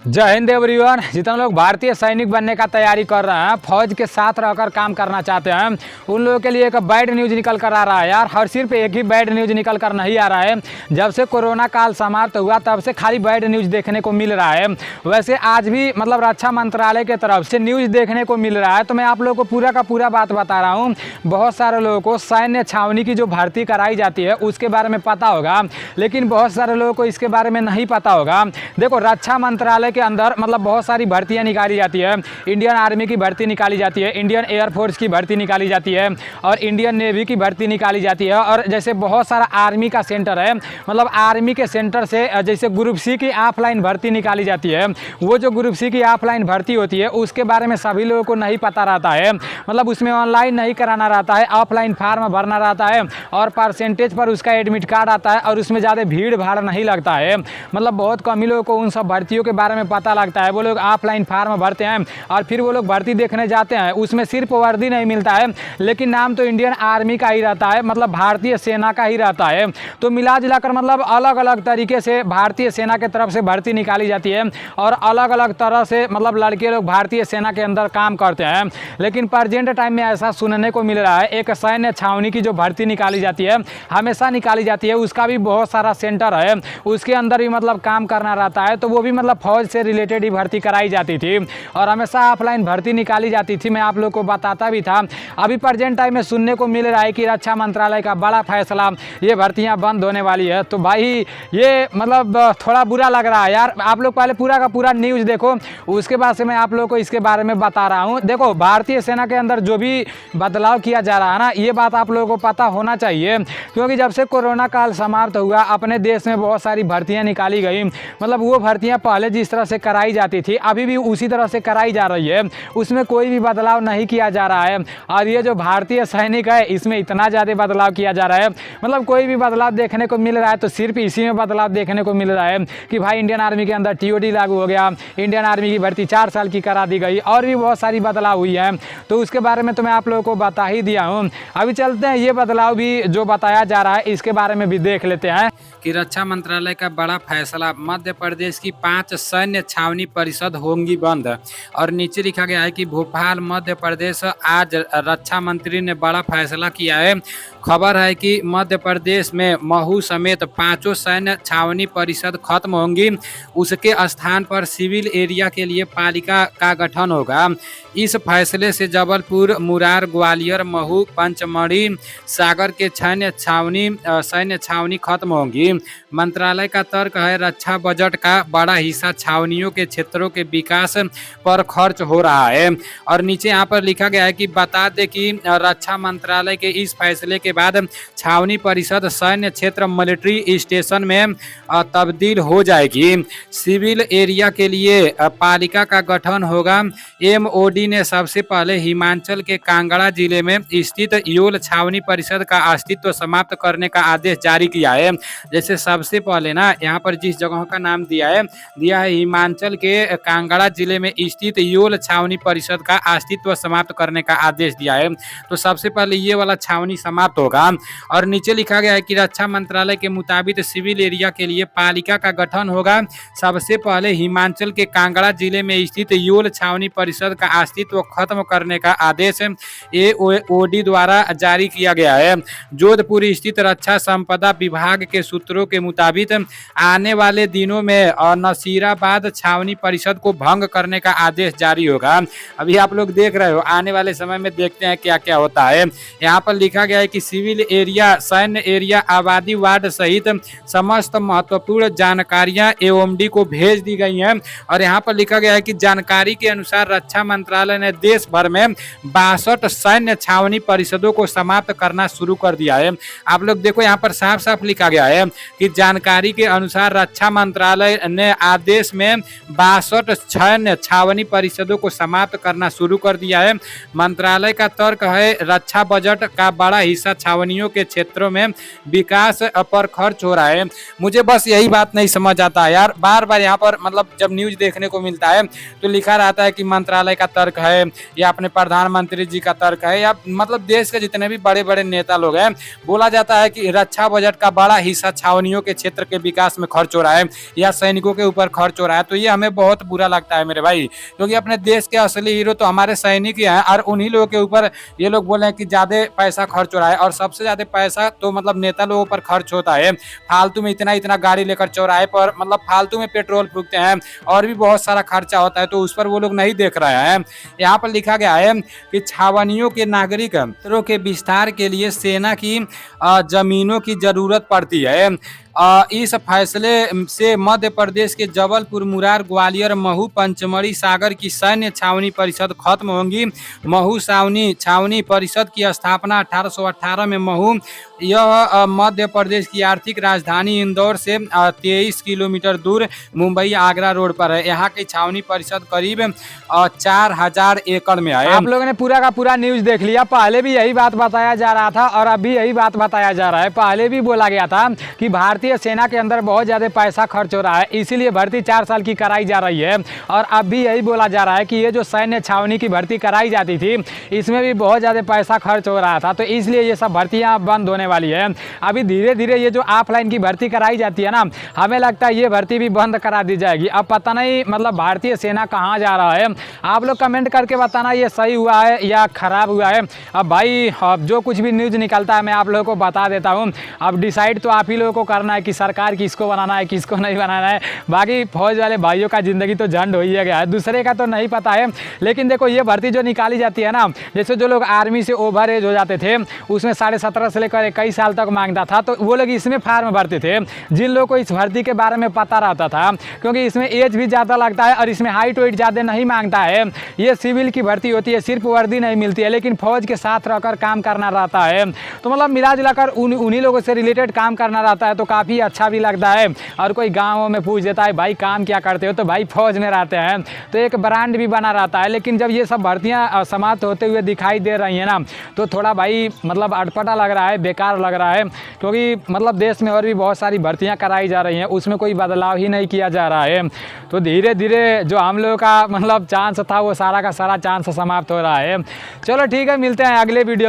जय हिंद एवरीवन। जितने लोग भारतीय सैनिक बनने का तैयारी कर रहे हैं, फौज के साथ रहकर काम करना चाहते हैं, उन लोगों के लिए एक बैड न्यूज़ निकल कर आ रहा है यार। हर सिर्फ एक ही बैड न्यूज़ निकल कर नहीं आ रहा है। जब से कोरोना काल समाप्त हुआ तब से खाली बैड न्यूज़ देखने को मिल रहा है। वैसे आज भी मतलब रक्षा मंत्रालय की तरफ से न्यूज़ देखने को मिल रहा है, तो मैं आप लोगों को पूरा का पूरा बात बता रहा हूँ। बहुत सारे लोगों को सैन्य छावनी की जो भर्ती कराई जाती है उसके बारे में पता होगा, लेकिन बहुत सारे लोगों को इसके बारे में नहीं पता होगा। देखो, रक्षा मंत्रालय के अंदर मतलब बहुत सारी भर्तियां निकाली जाती है। इंडियन आर्मी की भर्ती निकाली जाती है, इंडियन एयरफोर्स की भर्ती निकाली जाती है और इंडियन नेवी की भर्ती निकाली जाती है। और जैसे बहुत सारा आर्मी का सेंटर है, मतलब आर्मी के सेंटर से जैसे ग्रुप सी की ऑफलाइन भर्ती निकाली जाती है। वो जो ग्रुप सी की ऑफलाइन भर्ती होती है उसके बारे में सभी लोगों को नहीं पता रहता है। मतलब उसमें ऑनलाइन नहीं कराना रहता है, ऑफलाइन फार्म भरना रहता है और परसेंटेज पर उसका एडमिट कार्ड आता है और उसमें ज़्यादा भीड़ भाड़ नहीं लगता है। मतलब बहुत कम ही लोगों को उन सब भर्तियों के बारे में पता लगता है। वो लोग ऑफलाइन फार्म भरते हैं और फिर वो लोग भर्ती देखने जाते हैं। उसमें सिर्फ वर्दी नहीं मिलता है, लेकिन नाम तो इंडियन आर्मी का ही रहता है, मतलब भारतीय सेना का ही रहता है। तो मिला जुलाकर मतलब अलग अलग तरीके से भारतीय सेना की तरफ से भर्ती निकाली जाती है और अलग अलग तरह से मतलब लड़के लोग भारतीय सेना के अंदर काम करते हैं। लेकिन प्रेजेंट टाइम में ऐसा सुनने को मिल रहा है, एक सैन्य छावनी की जो भर्ती निकाली जाती है, हमेशा निकाली जाती है, उसका भी बहुत सारा सेंटर है, उसके अंदर भी मतलब काम करना रहता है। तो वो भी मतलब फौज से रिलेटेड ही भर्ती कराई जाती थी और हमेशा ऑफलाइन भर्ती निकाली जाती थी। मैं आप लोग को बताता भी था। अभी प्रेजेंट टाइम में सुनने को मिल रहा है कि रक्षा मंत्रालय का बड़ा फैसला, ये भर्तियां बंद होने वाली है। तो भाई ये मतलब थोड़ा बुरा लग रहा है यार। आप लोग पहले पूरा का पूरा न्यूज़ देखो, उसके बाद से मैं आप लोग को इसके बारे में बता रहा हूँ। देखो, भारतीय सेना के अंदर जो भी बदलाव किया जा रहा है ना, ये बात आप लोगों को पता होना चाहिए, क्योंकि जब से कोरोना काल समाप्त हुआ अपने देश में बहुत सारी भर्तियाँ निकाली गई। मतलब वो भर्तियाँ पहले जिस तरह से कराई जाती थी अभी भी उसी तरह से कराई जा रही है, उसमें कोई भी बदलाव नहीं किया जा रहा है। और ये जो भारतीय सैनिक है इसमें इतना ज़्यादा बदलाव किया जा रहा है, मतलब कोई भी बदलाव देखने को मिल रहा है तो सिर्फ इसी में बदलाव देखने को मिल रहा है कि भाई इंडियन आर्मी के अंदर टीओडी लागू हो गया, इंडियन आर्मी की भर्ती 4 साल की करा दी गई और भी बहुत सारी बदलाव हुई है। तो उसके बारे में तो मैं आप लोगों को बता ही दिया हूँ। अभी चलते हैं, ये बदलाव भी जो बताया जा रहा है इसके बारे में भी देख लेते हैं कि रक्षा मंत्रालय का बड़ा फैसला, मध्य प्रदेश की 5 सैन्य छावनी परिषद होंगी बंद। और नीचे लिखा गया है कि भोपाल मध्य प्रदेश, आज रक्षा मंत्री ने बड़ा फैसला किया है। खबर है कि मध्य प्रदेश में महू समेत 5 सैन्य छावनी परिषद खत्म होंगी। उसके स्थान पर सिविल एरिया के लिए पालिका का गठन होगा। इस फैसले से जबलपुर, मुरार, ग्वालियर, महू, पंचमढ़ी, सागर के सैन्य छावनी खत्म होंगी। मंत्रालय का तर्क है रक्षा बजट का बड़ा हिस्सा छावनियों के क्षेत्रों के विकास पर खर्च हो रहा है। और नीचे यहाँ पर लिखा गया है कि बता दें कि रक्षा मंत्रालय के इस फैसले के बाद छावनी परिषद सैन्य क्षेत्र मिलिट्री स्टेशन में तब्दील हो जाएगी। सिविल एरिया के लिए पालिका का गठन होगा। एमओडी ने सबसे पहले हिमाचल के कांगड़ा जिले में स्थित योल छावनी परिषद का अस्तित्व समाप्त करने का आदेश जारी किया है। जैसे सबसे पहले ना यहाँ पर जिस जगह का नाम दिया है हिमाचल के कांगड़ा जिले में स्थित योल छावनी परिषद का अस्तित्व समाप्त करने का आदेश दिया है। तो सबसे पहले ये वाला छावनी समाप्त होगा। और नीचे लिखा गया है कि रक्षा मंत्रालय के मुताबिक सिविल एरिया के लिए पालिका का गठन होगा। सबसे पहले हिमाचल के कांगड़ा जिले में स्थित योल छावनी परिषद का अस्तित्व खत्म करने का आदेश एओडी द्वारा जारी किया गया है। जोधपुर स्थित रक्षा संपदा विभाग के सूत्रों के मुताबिक आने वाले दिनों में नसीराबाद छावनी परिषद को भंग करने का आदेश जारी होगा। अभी आप लोग देख रहे हो, आने वाले समय में देखते हैं क्या क्या होता है। यहाँ पर लिखा गया है कि सिविल एरिया, सैन्य एरिया, आबादी वार्ड सहित समस्त महत्वपूर्ण जानकारियां एओएमडी को भेज दी गई हैं। और यहाँ पर लिखा गया है कि जानकारी के अनुसार रक्षा मंत्रालय ने देश भर में 62 सैन्य छावनी परिषदों को समाप्त करना शुरू कर दिया है। आप लोग देखो, यहाँ पर साफ साफ लिखा गया है कि जानकारी के अनुसार रक्षा मंत्रालय ने आदेश में 62 सैन्य छावनी परिषदों को समाप्त करना शुरू कर दिया है। मंत्रालय का तर्क है रक्षा बजट का बड़ा हिस्सा छावनियों के क्षेत्रों में विकास पर खर्च हो रहा है। मुझे बस यही बात नहीं समझ आता है यार, बार बार यहाँ पर मतलब जब न्यूज देखने को मिलता है तो लिखा रहता है कि मंत्रालय का तर्क है या अपने प्रधानमंत्री जी का तर्क है या मतलब देश के जितने भी बड़े बड़े नेता लोग हैं, बोला जाता है कि रक्षा बजट का बड़ा हिस्सा छावनियों के क्षेत्र के विकास में खर्च हो रहा है या सैनिकों के ऊपर खर्च हो रहा है। तो ये हमें बहुत बुरा लगता है मेरे भाई, क्योंकि अपने देश के असली हीरो तो हमारे सैनिक ही हैं और उन्हीं लोगों के ऊपर ये लोग बोले हैं कि ज्यादा पैसा खर्च हो रहा है। और सबसे ज्यादा पैसा तो मतलब नेता लोगों पर खर्च होता है, फालतू में इतना इतना गाड़ी लेकर चौराहे पर मतलब फालतू में पेट्रोल फूकते हैं और भी बहुत सारा खर्चा होता है, तो उस पर वो लोग नहीं देख रहे हैं। यहाँ पर लिखा गया है कि छावनियों के नागरिक क्षेत्रों के विस्तार के लिए सेना की जमीनों की जरूरत पड़ती है। इस फैसले से मध्य प्रदेश के जबलपुर, मुरार, ग्वालियर, महू, पंचमढ़ी, सागर की सैन्य छावनी परिषद खत्म होंगी। महू छावनी परिषद की स्थापना 1818 में महू, यह मध्य प्रदेश की आर्थिक राजधानी इंदौर से 23 किलोमीटर दूर मुंबई आगरा रोड पर है। यहाँ की छावनी परिषद करीब 4000 एकड़ में है। आप लोगों ने पूरा का पूरा न्यूज देख लिया। पहले भी यही बात बताया जा रहा था और अभी यही बात बताया जा रहा है। पहले भी बोला गया था कि भारतीय सेना के अंदर बहुत ज़्यादा पैसा खर्च हो रहा है, इसीलिए भर्ती 4 साल की कराई जा रही है। और अब भी यही बोला जा रहा है कि ये जो सैन्य छावनी की भर्ती कराई जाती थी इसमें भी बहुत ज़्यादा पैसा खर्च हो रहा था, तो इसलिए ये सब भर्तियाँ बंद होने वाली है। अभी धीरे धीरे ये जो ऑफलाइन की भर्ती कराई जाती है ना, हमें लगता है ये भर्ती भी बंद करा दी जाएगी। अब पता नहीं मतलब भारतीय सेना कहाँ जा रहा है। आप लोग कमेंट करके बताना ये सही हुआ है या ख़राब हुआ है। अब भाई अब जो कुछ भी न्यूज़ निकलता है मैं आप लोगों को बता देता हूँ। अब डिसाइड तो आप ही लोगों को करना है कि सरकार किसको बनाना है किसको नहीं बनाना है। बाकी फौज वाले भाइयों का ज़िंदगी तो झंड हो ही गया है, दूसरे का तो नहीं पता है। लेकिन देखो ये भर्ती जो निकाली जाती है ना, जैसे जो लोग आर्मी से ओवर एज हो जाते थे उसमें 17.5 से लेकर 21 साल तक मांगता था, तो वो लोग इसमें फार्म भरते थे। जिन लोगों को इस भर्ती के बारे में पता रहता था, क्योंकि इसमें एज भी ज़्यादा लगता है और इसमें हाइट वेट ज़्यादा नहीं मांगता है। ये सिविल की भर्ती होती है, सिर्फ वर्दी नहीं मिलती है लेकिन फौज के साथ रहकर काम करना रहता है। तो मतलब मिला जुलाकर उन्हीं लोगों से रिलेटेड काम करना रहता है, तो काफ़ी अच्छा भी लगता है। और कोई गाँव में पूछ देता है भाई काम क्या करते हो, तो भाई फौज में रहते हैं, तो एक ब्रांड भी बना रहता है। लेकिन जब ये सब भर्तियाँ समाप्त होते हुए दिखाई दे रही हैं ना, तो थोड़ा भाई मतलब अटपटा लग रहा है, बेकार लग रहा है। क्योंकि मतलब देश में और भी बहुत सारी भर्तियाँ कराई जा रही हैं, उसमें कोई बदलाव ही नहीं किया जा रहा है। तो धीरे धीरे जो हम लोगों का मतलब चांस था वो सारा का सारा चांस समाप्त हो रहा है। चलो ठीक है, मिलते हैं अगले वीडियो में।